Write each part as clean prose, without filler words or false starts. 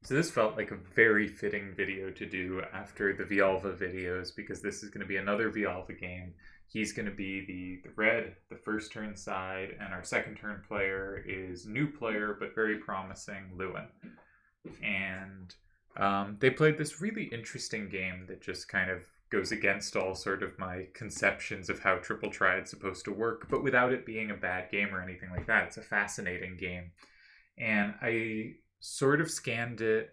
So this felt like a very fitting video to do after the Villalva videos because this is going to be another Villalva game. He's going to be the red, the first turn side, and our second turn player is new player but very promising Luin. And they played this really interesting game that just kind of goes against all sort of my conceptions of how Triple Triad's supposed to work, but without it being a bad game or anything like that. It's a fascinating game. And I sort of scanned it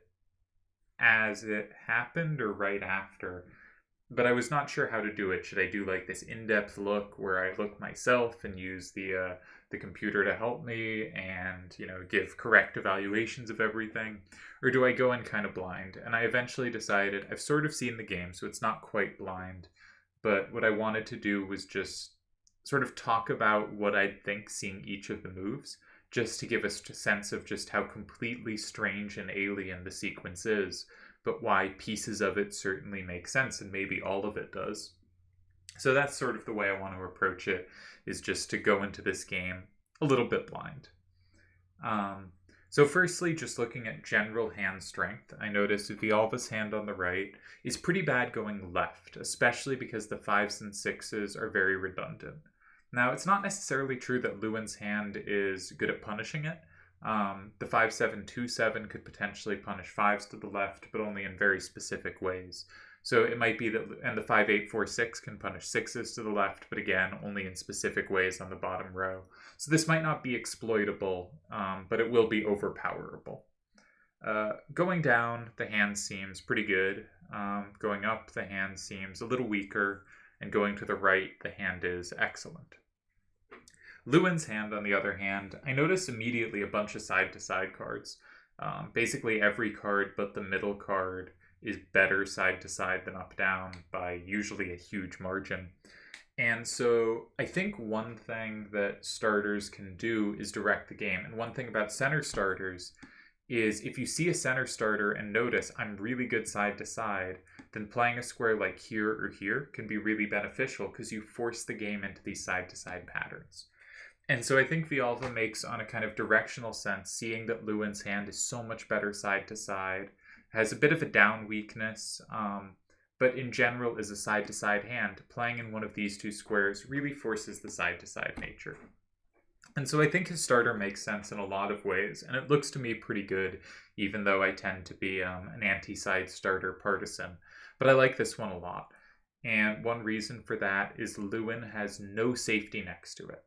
as it happened or right after, but I was not sure how to do it. Should I do like this in-depth look where I look myself and use the computer to help me and give correct evaluations of everything, or do I go in kind of blind? And I eventually decided I've sort of seen the game, so it's not quite blind, but what I wanted to do was just sort of talk about what I think seeing each of the moves, just to give us a sense of just how completely strange and alien the sequence is, but why pieces of it certainly make sense, and maybe all of it does. So that's sort of the way I want to approach it, is just to go into this game a little bit blind. So firstly, just looking at general hand strength, I noticed Villalva's hand on the right is pretty bad going left, especially because the 5s and 6s are very redundant. Now, it's not necessarily true that Luin's hand is good at punishing it. The 5-7-2-7 could potentially punish 5s to the left, but only in very specific ways. So it might be that, and the 5-8-4-6 can punish 6s to the left, but again, only in specific ways on the bottom row. So this might not be exploitable, but it will be overpowerable. Going down, the hand seems pretty good. Going up, the hand seems a little weaker. And going to the right, the hand is excellent. Luin's hand, on the other hand, I noticed immediately a bunch of side-to-side cards. Basically every card but the middle card is better side-to-side than up-down by usually a huge margin. And so I think one thing that starters can do is direct the game. And one thing about center starters is if you see a center starter and notice I'm really good side-to-side, then playing a square like here or here can be really beneficial because you force the game into these side-to-side patterns. And so I think Villalva makes, on a kind of directional sense, seeing that Luin's hand is so much better side-to-side, has a bit of a down weakness, but in general is a side-to-side hand. Playing in one of these two squares really forces the side-to-side nature. And so I think his starter makes sense in a lot of ways, and it looks to me pretty good, even though I tend to be an anti-side starter partisan. But I like this one a lot. And one reason for that is Luin has no safety next to it.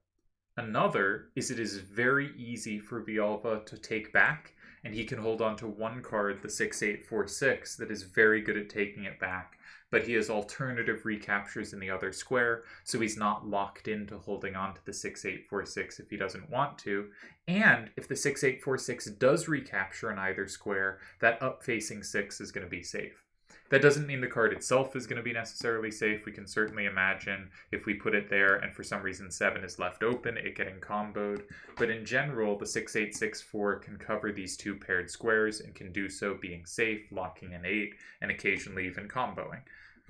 Another is it is very easy for Villalva to take back, and he can hold on to one card, the 6-8-4-6, that is very good at taking it back, but he has alternative recaptures in the other square, so he's not locked into holding on to the 6-8-4-6 if he doesn't want to. And if the 6-8-4-6 does recapture in either square, that up-facing 6 is going to be safe. That doesn't mean the card itself is going to be necessarily safe. We can certainly imagine if we put it there and for some reason 7 is left open, it getting comboed. But in general, the 6-8-6-4 can cover these two paired squares and can do so being safe, locking in 8, and occasionally even comboing.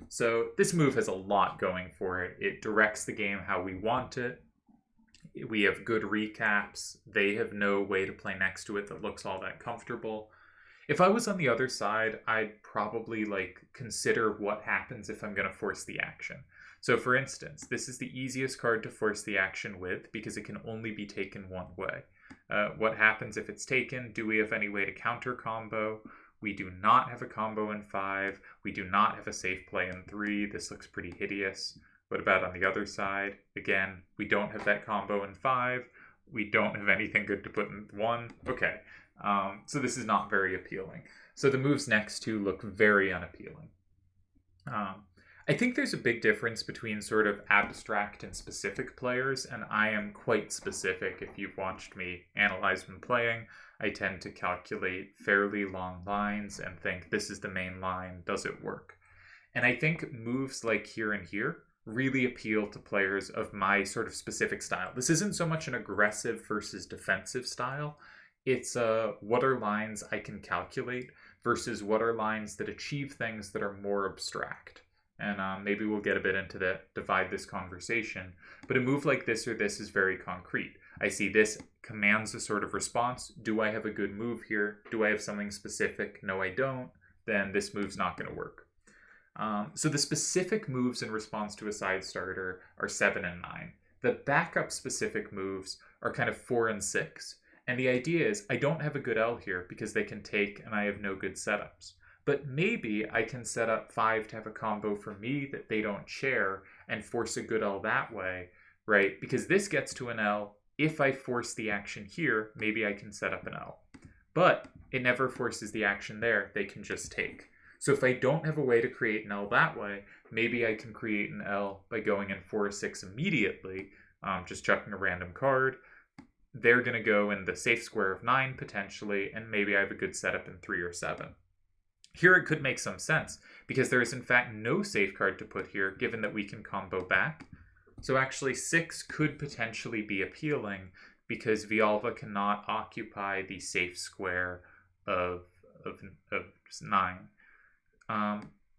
So this move has a lot going for it. It directs the game how we want it. We have good recaps. They have no way to play next to it that looks all that comfortable. If I was on the other side, I'd probably consider what happens if I'm going to force the action. So for instance, this is the easiest card to force the action with because it can only be taken one way. What happens if it's taken? Do we have any way to counter combo? We do not have a combo in 5. We do not have a safe play in 3. This looks pretty hideous. What about on the other side? Again, we don't have that combo in 5. We don't have anything good to put in 1. Okay. So this is not very appealing. So the moves next to look very unappealing. I think there's a big difference between sort of abstract and specific players, and I am quite specific. If you've watched me analyze when playing, I tend to calculate fairly long lines and think this is the main line, does it work? And I think moves like here and here really appeal to players of my sort of specific style. This isn't so much an aggressive versus defensive style. It's what are lines I can calculate versus what are lines that achieve things that are more abstract. And maybe we'll get a bit into that, divide this conversation. But a move like this or this is very concrete. I see this commands a sort of response. Do I have a good move here? Do I have something specific? No, I don't. Then this move's not going to work. So the specific moves in response to a side starter are 7 and 9. The backup specific moves are kind of 4 and 6. And the idea is I don't have a good L here because they can take and I have no good setups. But maybe I can set up 5 to have a combo for me that they don't share and force a good L that way, right? Because this gets to an L. If I force the action here, maybe I can set up an L. But it never forces the action there. They can just take. So if I don't have a way to create an L that way, maybe I can create an L by going in 4 or 6 immediately, just chucking a random card. They're going to go in the safe square of 9 potentially, and maybe I have a good setup in 3 or 7. Here it could make some sense, because there is in fact no safe card to put here, given that we can combo back. So actually 6 could potentially be appealing, because Villalva cannot occupy the safe square of 9.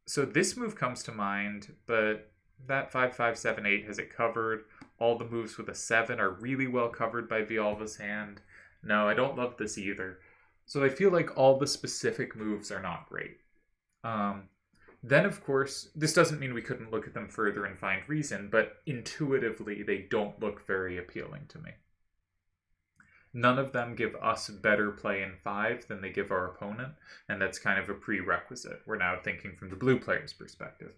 So this move comes to mind, but that 5, 5, 7, 8 has it covered. All the moves with a 7 are really well covered by Villalva's hand. No, I don't love this either. So I feel like all the specific moves are not great. Then, of course, this doesn't mean we couldn't look at them further and find reason, but intuitively they don't look very appealing to me. None of them give us better play in 5 than they give our opponent, and that's kind of a prerequisite. We're now thinking from the blue player's perspective.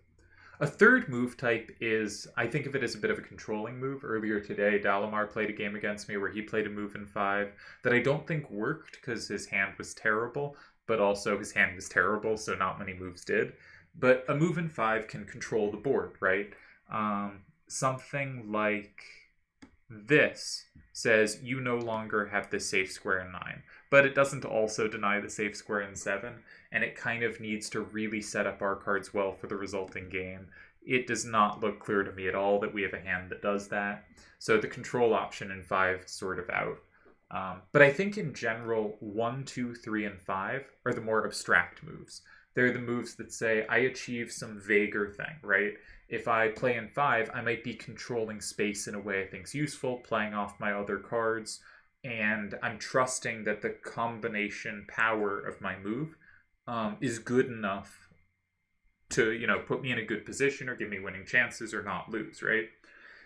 A third move type is, I think of it as a bit of a controlling move. Earlier today, Dalamar played a game against me where he played a move in 5 that I don't think worked because his hand was terrible, but also his hand was terrible, so not many moves did. But a move in 5 can control the board, right? Something like this says you no longer have the safe square in 9, but it doesn't also deny the safe square in 7, and it kind of needs to really set up our cards well for the resulting game. It does not look clear to me at all that we have a hand that does that, so the control option in 5 is sort of out. But I think in general, 1, 2, 3, and 5 are the more abstract moves. They're the moves that say, I achieve some vaguer thing, right? If I play in 5, I might be controlling space in a way I think's useful, playing off my other cards, and I'm trusting that the combination power of my move is good enough to, put me in a good position or give me winning chances or not lose, right?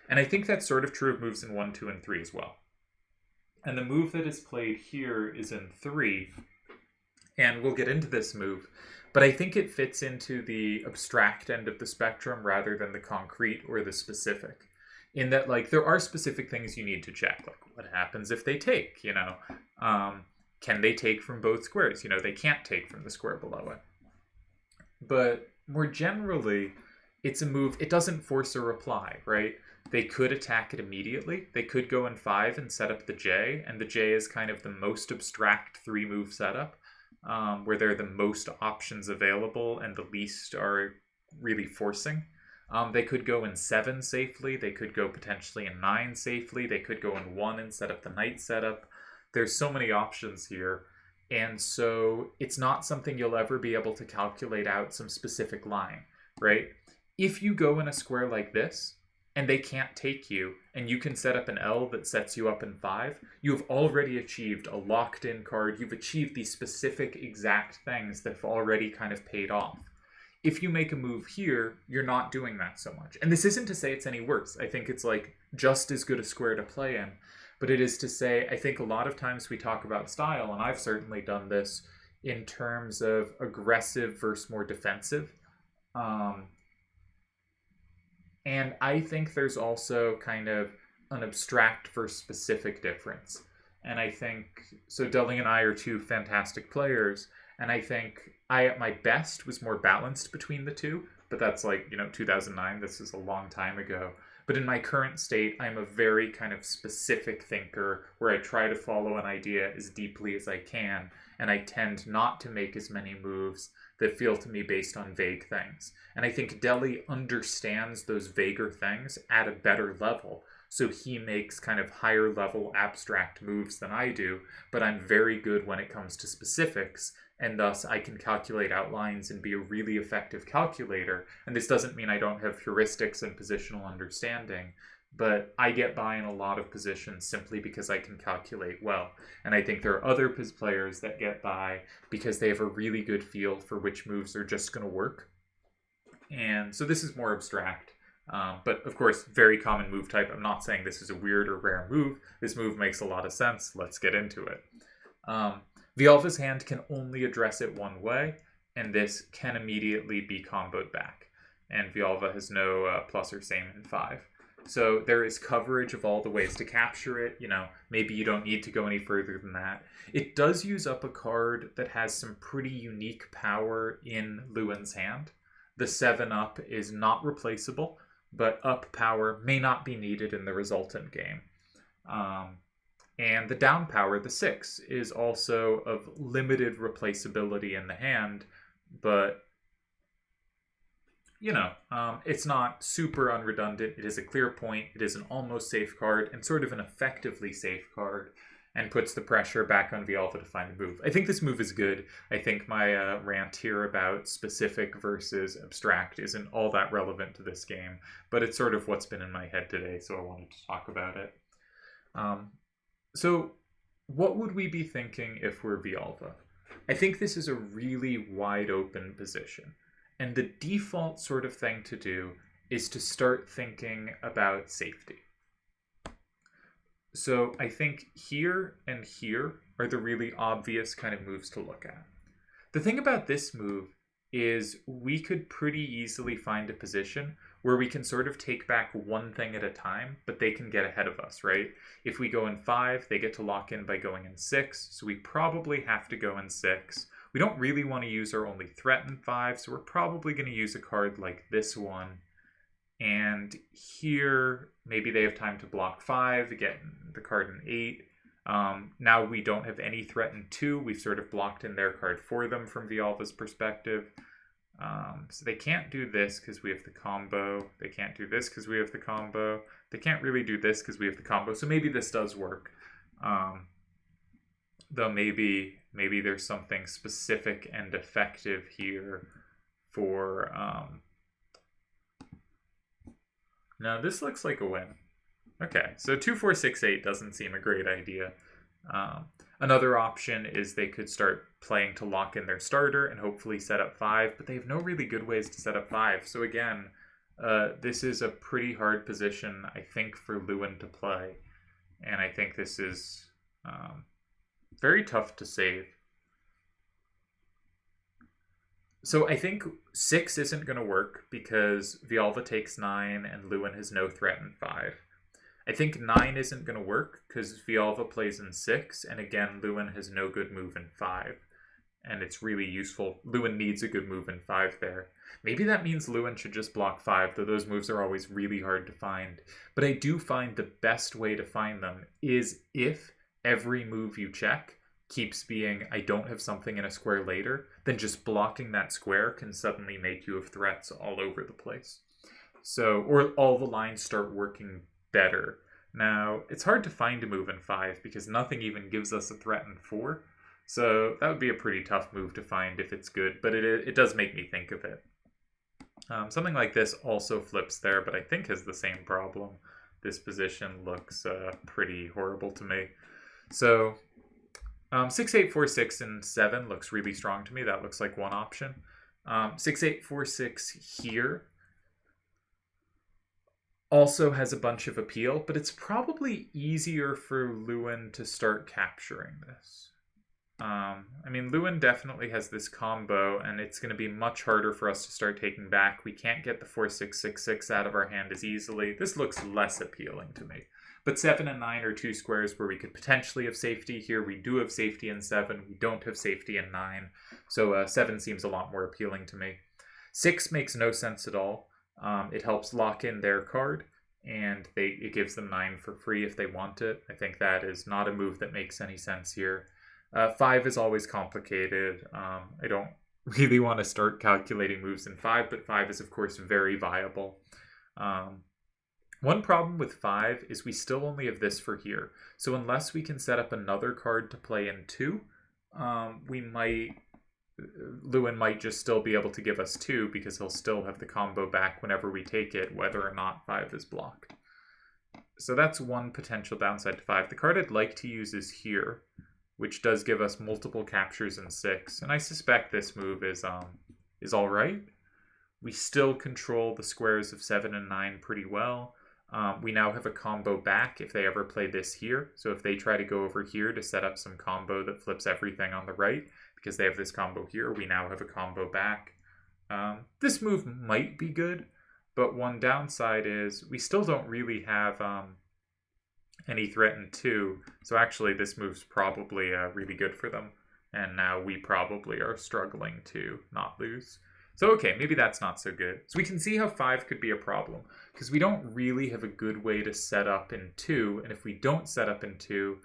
And I think that's sort of true of moves in 1, 2, and 3 as well. And the move that is played here is in 3, and we'll get into this move, but I think it fits into the abstract end of the spectrum rather than the concrete or the specific. In that, there are specific things you need to check, like what happens if they take, can they take from both squares? They can't take from the square below it. But more generally, it's a move, it doesn't force a reply, right? They could attack it immediately. They could go in 5 and set up the J, and the J is kind of the most abstract 3-move setup. Where there are the most options available and the least are really forcing. They could go in 7 safely. They could go potentially in 9 safely. They could go in 1 and set up the knight setup. There's so many options here. And so it's not something you'll ever be able to calculate out some specific line, right? If you go in a square like this, and they can't take you, and you can set up an L that sets you up in 5, you've already achieved a locked-in card. You've achieved these specific exact things that have already kind of paid off. If you make a move here, you're not doing that so much. And this isn't to say it's any worse. I think it's just as good a square to play in. But it is to say, I think a lot of times we talk about style, and I've certainly done this in terms of aggressive versus more defensive. And I think there's also kind of an abstract versus specific difference. And I think, so Deli and I are 2 fantastic players, and I think I, at my best, was more balanced between the 2, but that's 2009, this is a long time ago. But in my current state, I'm a very kind of specific thinker where I try to follow an idea as deeply as I can, and I tend not to make as many moves that feel to me based on vague things. And I think Deli understands those vaguer things at a better level, so he makes kind of higher level abstract moves than I do, but I'm very good when it comes to specifics, and thus I can calculate outlines and be a really effective calculator. And this doesn't mean I don't have heuristics and positional understanding, but I get by in a lot of positions simply because I can calculate well. And I think there are other players that get by because they have a really good feel for which moves are just going to work. And so this is more abstract. But of course, very common move type. I'm not saying this is a weird or rare move. This move makes a lot of sense. Let's get into it. Villalva's hand can only address it one way, and this can immediately be comboed back. And Villalva has no plus or same in 5. So there is coverage of all the ways to capture it. You know, maybe you don't need to go any further than that. It does use up a card that has some pretty unique power in Luin's hand. The 7-up is not replaceable, but up power may not be needed in the resultant game. And the down power, the 6, is also of limited replaceability in the hand, but you know, it's not super unredundant. It is a clear point. It is an almost safe card and sort of an effectively safe card, and puts the pressure back on Villalva to find a move. I think this move is good. I think my rant here about specific versus abstract isn't all that relevant to this game, but it's sort of what's been in my head today, so I wanted to talk about it. So what would we be thinking if we're Villalva? I think this is a really wide open position. And the default sort of thing to do is to start thinking about safety. So I think here and here are the really obvious kind of moves to look at. The thing about this move is we could pretty easily find a position where we can sort of take back one thing at a time, but they can get ahead of us, right? If we go in 5, they get to lock in by going in 6, so we probably have to go in 6. We don't really want to use our only threat in 5, so we're probably going to use a card like this one. And here, maybe they have time to block 5, get the card in 8. Now we don't have any threat in 2. We've sort of blocked in their card for them from Villalva's perspective. So they can't do this because we have the combo. They can't do this because we have the combo. They can't really do this because we have the combo. So maybe this does work. Though maybe there's something specific and effective here for... Now this looks like a win. Okay, so 2, 4, 6, 8 doesn't seem a great idea. Another option is they could start playing to lock in their starter and hopefully set up 5, but they have no really good ways to set up 5. So again, this is a pretty hard position, I think, for Luin to play. And I think this is very tough to save. So I think 6 isn't going to work because Villalva takes 9 and Luin has no threat in 5. I think 9 isn't going to work because Villalva plays in 6, and again, Luin has no good move in 5. And it's really useful. Luin needs a good move in 5 there. Maybe that means Luin should just block 5, though those moves are always really hard to find. But I do find the best way to find them is if every move you check keeps being, I don't have something in a square later, then just blocking that square can suddenly make you have threats all over the place. So, or all the lines start working better. Now, it's hard to find a move in 5 because nothing even gives us a threat in 4. So that would be a pretty tough move to find if it's good, but it does make me think of it. Something like this also flips there, but I think has the same problem. This position looks pretty horrible to me. So 6, 8, 4, 6, and 7 looks really strong to me. That looks like one option. 6, 8, 4, 6 here also has a bunch of appeal, but it's probably easier for Luin to start capturing this. I mean, Luin definitely has this combo, and it's going to be much harder for us to start taking back. We can't get the 4, 6, 6, 6 out of our hand as easily. This looks less appealing to me. But 7 and 9 are two squares where we could potentially have safety. Here we do have safety in 7. We don't have safety in 9. So 7 seems a lot more appealing to me. 6 makes no sense at all. It helps lock in their card, and it gives them 9 for free if they want it. I think that is not a move that makes any sense here. 5 is always complicated. I don't really want to start calculating moves in 5, but 5 is, of course, very viable. One problem with 5 is we still only have this for here. So unless we can set up another card to play in 2, Luin might just still be able to give us 2 because he'll still have the combo back whenever we take it, whether or not 5 is blocked. So that's one potential downside to 5. The card I'd like to use is here, which does give us multiple captures in 6. And I suspect this move is all right. We still control the squares of 7 and 9 pretty well. We now have a combo back if they ever play this here. So if they try to go over here to set up some combo that flips everything on the right, because they have this combo here, we now have a combo back. This move might be good, but one downside is we still don't really have any threat in 2. So actually this move's probably really good for them. And now we probably are struggling to not lose. So okay, maybe that's not so good. So we can see how 5 could be a problem, because we don't really have a good way to set up in 2, and if we don't set up in 2,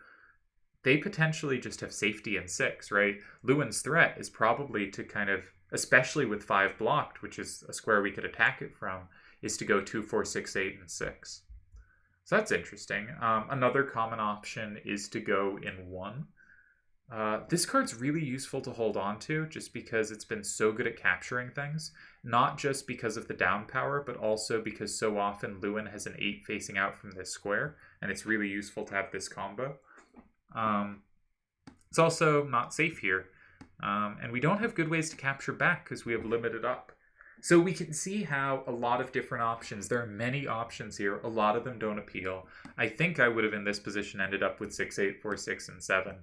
they potentially just have safety in 6, right? Luin's threat is probably to kind of, especially with 5 blocked, which is a square we could attack it from, is to go 2, 4, 6, 8, and 6. So that's interesting. Another common option is to go in 1. This card's really useful to hold on to just because it's been so good at capturing things. Not just because of the down power, but also because so often Luin has an 8 facing out from this square, and it's really useful to have this combo. It's also not safe here, and we don't have good ways to capture back because we have limited up. So we can see how a lot of different options, there are many options here, a lot of them don't appeal. I think I would have in this position ended up with 6, 8, 4, 6, and 7.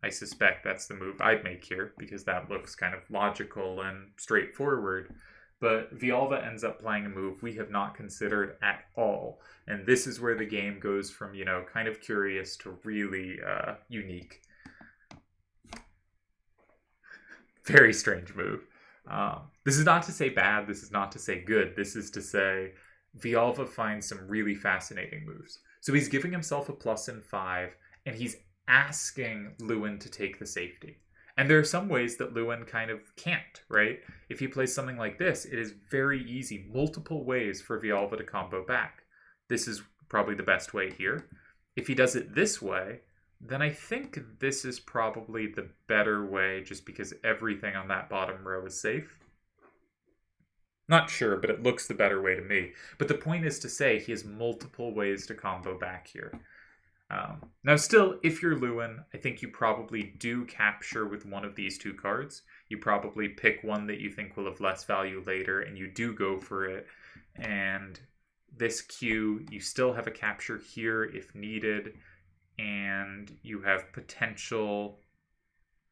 I suspect that's the move I'd make here because that looks kind of logical and straightforward. But Villalva ends up playing a move we have not considered at all. And this is where the game goes from, you know, kind of curious to really unique. Very strange move. This is not to say bad, this is not to say good. This is to say Villalva finds some really fascinating moves. So he's giving himself a plus in 5, and he's asking Luin to take the safety. And there are some ways that Luin kind of can't, right? If he plays something like this, it is very easy, multiple ways for Villalva to combo back. This is probably the best way here. If he does it this way, then I think this is probably the better way just because everything on that bottom row is safe. Not sure, but it looks the better way to me. But the point is to say he has multiple ways to combo back here. Now still, if you're Luin, I think you probably do capture with one of these 2 cards. You probably pick one that you think will have less value later, and you do go for it. And this Q, you still have a capture here if needed, and you have potential...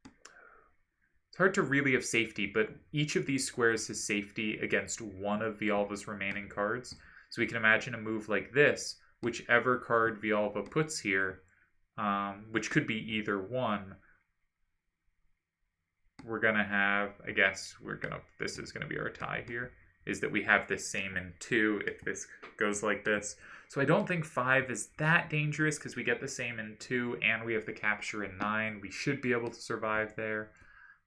It's hard to really have safety, but each of these squares has safety against one of Villalva's remaining cards. So we can imagine a move like this, whichever card Villalva puts here, which could be either one, we're going to have, I guess, this is going to be our tie here, is that we have this same in 2 if this goes like this. So I don't think 5 is that dangerous because we get the same in 2 and we have the capture in 9. We should be able to survive there.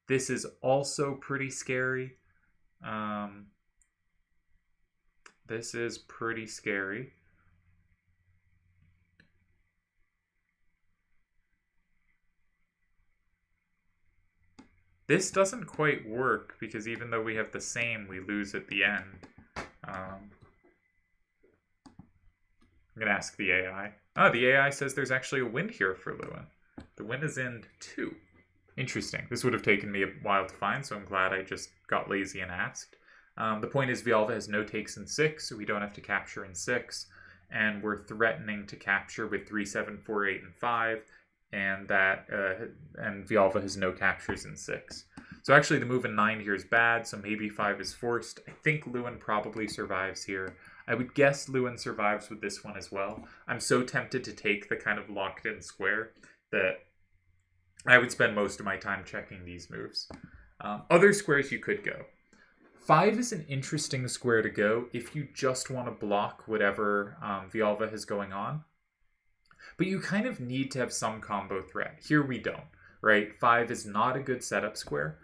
This is also pretty scary. This is pretty scary. This doesn't quite work because even though we have the same, we lose at the end. I'm going to ask the AI. Oh, the AI says there's actually a win here for Luin. The win is in 2. Interesting. This would have taken me a while to find, so I'm glad I just got lazy and asked. The point is Villalva has no takes in 6, so we don't have to capture in 6. And we're threatening to capture with 3, 7, 4, 8, and 5. And Villalva has no captures in 6. So actually the move in 9 here is bad, so maybe 5 is forced. I think Luin probably survives here. I would guess Luin survives with this one as well. I'm so tempted to take the kind of locked in square that I would spend most of my time checking these moves. Other squares you could go. 5 is an interesting square to go if you just want to block whatever Villalva has going on. But you kind of need to have some combo threat. Here we don't, right? 5 is not a good setup square.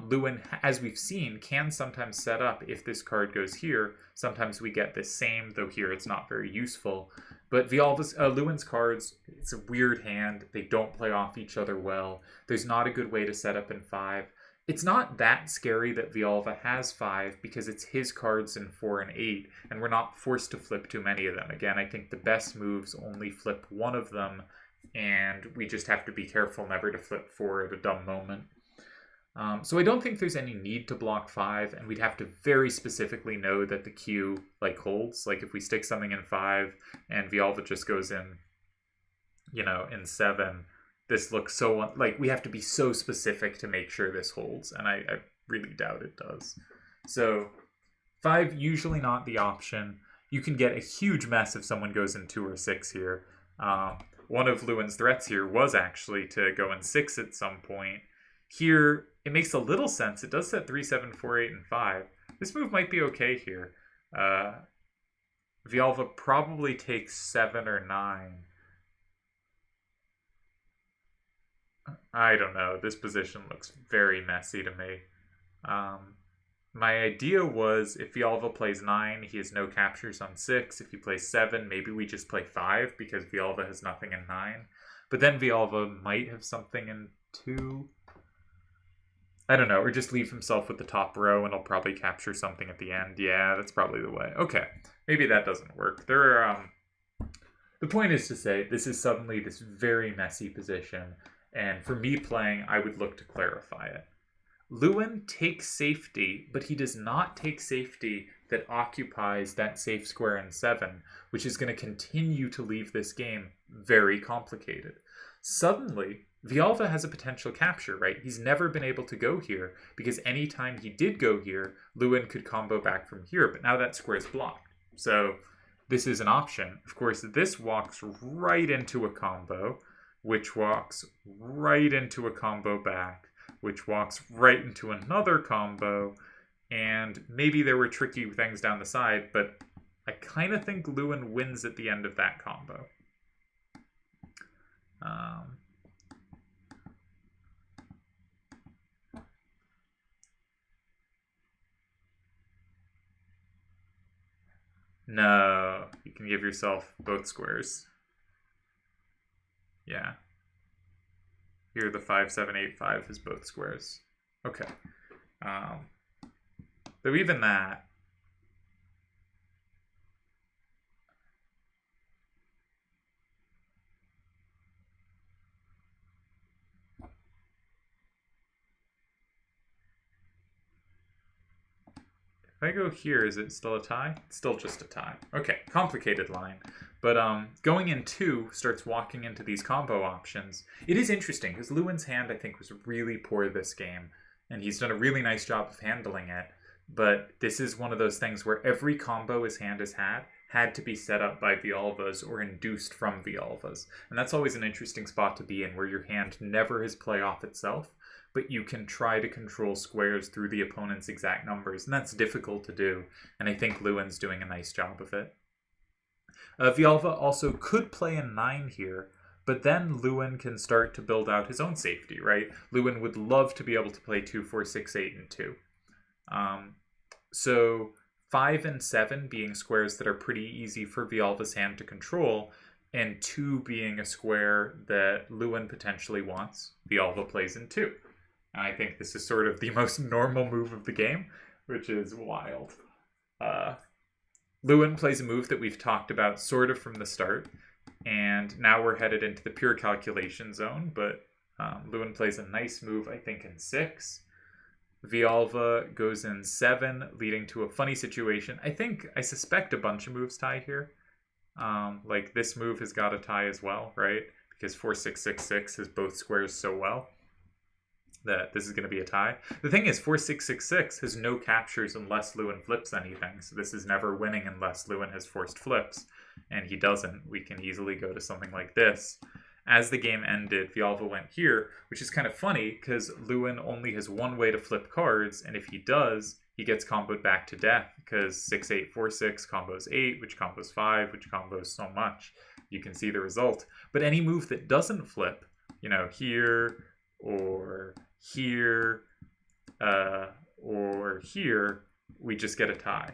Luin, as we've seen, can sometimes set up if this card goes here. Sometimes we get the same, though here it's not very useful. But Luin's cards, it's a weird hand. They don't play off each other well. There's not a good way to set up in 5. It's not that scary that Villalva has 5 because it's his cards in 4 and 8, and we're not forced to flip too many of them. Again, I think the best moves only flip one of them, and we just have to be careful never to flip 4 at a dumb moment. So I don't think there's any need to block 5, and we'd have to very specifically know that the queue holds. Like if we stick something in 5 and Villalva just goes in, in 7, this looks so we have to be so specific to make sure this holds, and I really doubt it does. So 5 usually not the option. You can get a huge mess if someone goes in 2 or 6 here. One of Luin's threats here was actually to go in 6 at some point. Here, it makes a little sense. It does set 3, 7, 4, 8, and 5. This move might be okay here. Villalva probably takes 7 or 9. I don't know. This position looks very messy to me. My idea was if Villalva plays 9, he has no captures on 6. If he plays 7, maybe we just play 5 because Villalva has nothing in 9. But then Villalva might have something in 2. I don't know, or just leave himself with the top row and he'll probably capture something at the end. Yeah, that's probably the way. Okay, maybe that doesn't work. The point is to say this is suddenly this very messy position, and for me playing, I would look to clarify it. Luin takes safety, but he does not take safety that occupies that safe square in 7, which is going to continue to leave this game very complicated. Suddenly, Villalva has a potential capture, right? He's never been able to go here because anytime he did go here, Luin could combo back from here, but now that square is blocked. So this is an option. Of course, this walks right into a combo, which walks right into a combo back, which walks right into another combo, and maybe there were tricky things down the side, but I kind of think Luin wins at the end of that combo. No, you can give yourself both squares. Yeah. Here the 5, 7, 8, 5 is both squares. Okay. Though even that, if I go here, is it still a tie? It's still just a tie. Okay, complicated line. But going in 2 starts walking into these combo options. It is interesting, because Luin's hand, I think, was really poor this game. And he's done a really nice job of handling it. But this is one of those things where every combo his hand has had to be set up by Villalva's or induced from Villalva's. And that's always an interesting spot to be in, where your hand never has play off itself, but you can try to control squares through the opponent's exact numbers, and that's difficult to do, and I think Luin's doing a nice job of it. Villalva also could play a 9 here, but then Luin can start to build out his own safety, right? Luin would love to be able to play 2, 4, 6, 8, and 2. So 5 and 7 being squares that are pretty easy for Villalva's hand to control, and 2 being a square that Luin potentially wants, Villalva plays in 2. And I think this is sort of the most normal move of the game, which is wild. Luin plays a move that we've talked about sort of from the start, and now we're headed into the pure calculation zone, but Luin plays a nice move, I think, in 6. Villalva goes in 7, leading to a funny situation. I suspect a bunch of moves tie here. Like this move has got a tie as well, right? Because 4, 6, 6, 6 has both squares so well that this is going to be a tie. The thing is, 4, 6, 6, 6 has no captures unless Luin flips anything, so this is never winning unless Luin has forced flips, and he doesn't. We can easily go to something like this. As the game ended, Villalva went here, which is kind of funny, because Luin only has one way to flip cards, and if he does, he gets comboed back to death, because 6, 8, 4, 6 combos 8, which combos 5, which combos so much. You can see the result. But any move that doesn't flip, here, or here, or here, we just get a tie.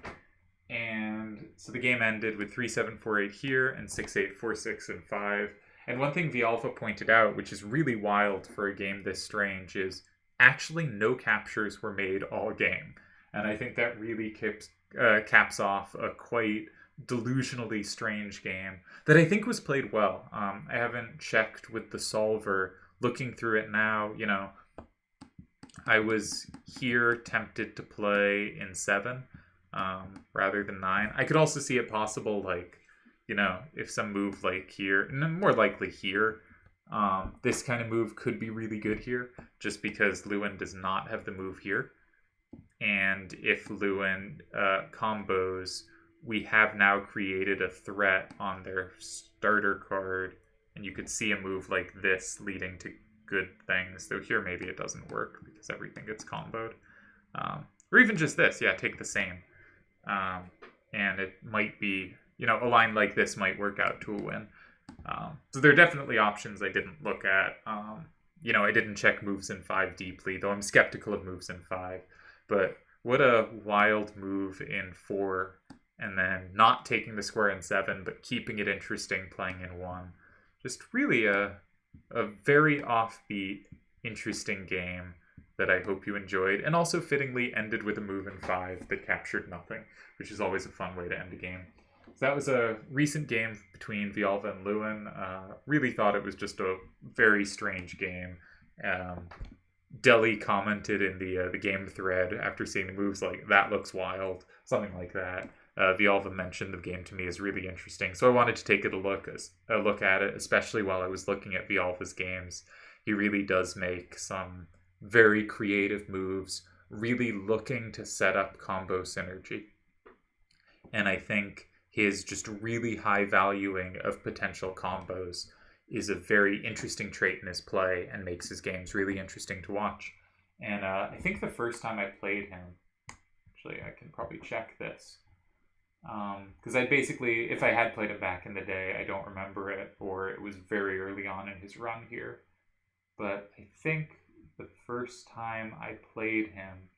And so the game ended with 3, 7, 4, 8 here, and 6, 8, 4, 6, and 5. And one thing Villalva pointed out, which is really wild for a game this strange, is actually no captures were made all game. And I think that really caps off a quite delusionally strange game that I think was played well. I haven't checked with the solver. Looking through it now, I was here tempted to play in 7 rather than 9. I could also see it possible, like, if some move like here, and more likely here, this kind of move could be really good here, just because Luin does not have the move here. And if Luin combos, we have now created a threat on their starter card, and you could see a move like this leading to good things, though here maybe it doesn't work because everything gets comboed. Or even just this, yeah, take the same. And it might be, a line like this might work out to a win. So there are definitely options I didn't look at. I didn't check moves in 5 deeply, though I'm skeptical of moves in 5. But what a wild move in 4, and then not taking the square in 7, but keeping it interesting playing in 1. Just really a very offbeat, interesting game that I hope you enjoyed, and also fittingly ended with a move in 5 that captured nothing, which is always a fun way to end a game. So that was a recent game between Villalva and Luin. Really thought it was just a very strange game. Deli commented in the game thread after seeing the moves like, "That looks wild," something like that. Villalva mentioned the game to me as really interesting, so I wanted to take a look at it, especially while I was looking at Villalva's games. He really does make some very creative moves, really looking to set up combo synergy. And I think his just really high valuing of potential combos is a very interesting trait in his play and makes his games really interesting to watch. And I think the first time I played him, actually I can probably check this, because if I had played him back in the day, I don't remember it, or it was very early on in his run here. But I think the first time I played him,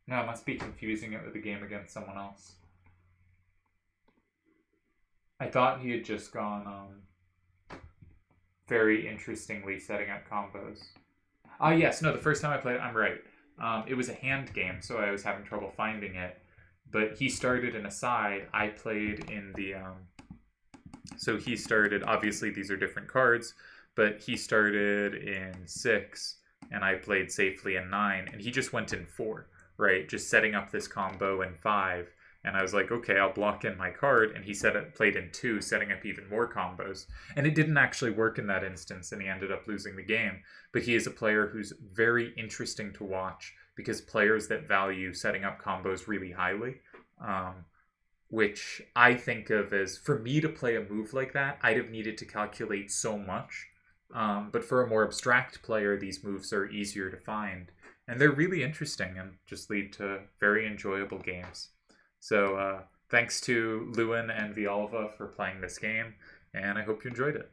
no, I must be confusing it with the game against someone else. I thought he had just gone very interestingly setting up combos. Yes, no, the first time I played it, I'm right. It was a hand game, so I was having trouble finding it. But he started in a side. I played in the... So he started, obviously these are different cards, but he started in 6, and I played safely in 9, and he just went in 4, right? Just setting up this combo in 5. And I was like, okay, I'll block in my card. And he played in 2, setting up even more combos. And it didn't actually work in that instance, and he ended up losing the game. But he is a player who's very interesting to watch, because players that value setting up combos really highly, which I think of as, for me to play a move like that, I'd have needed to calculate so much. But for a more abstract player, these moves are easier to find. And they're really interesting and just lead to very enjoyable games. So thanks to Luin and Villalva for playing this game, and I hope you enjoyed it.